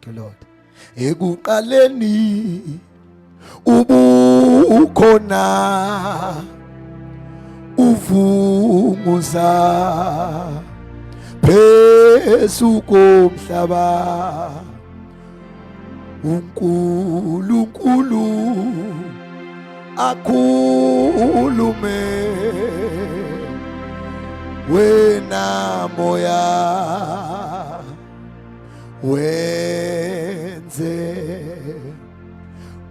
Thank you, Lord. Ekuqaleni ubukhona uvunguza phezu komhlaba uNkulunkulu akhulume wena moya wenze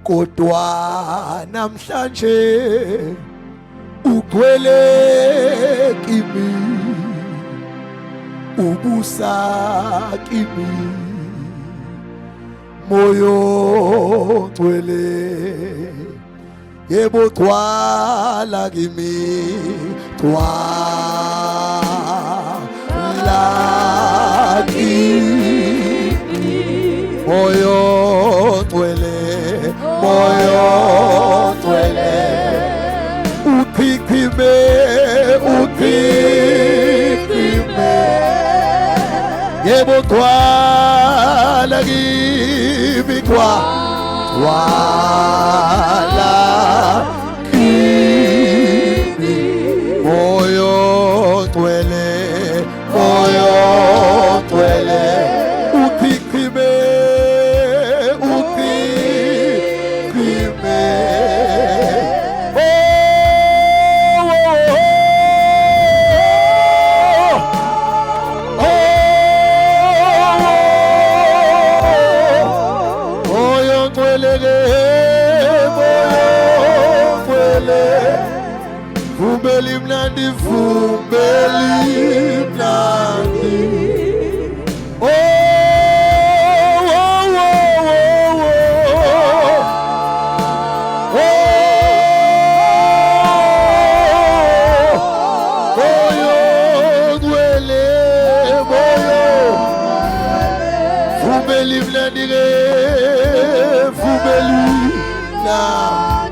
kodwa namhlanje ugcwele kimi ubusa kimi moyo ngcwele yebo gcwala kimi gcwala kimi moyo ngcwele uphikime yebo gcwala kimi gcwala kimi moyo ngcwele uphikime Vumbeli mnandi oh, moyo ngcwele vumbeli mnandi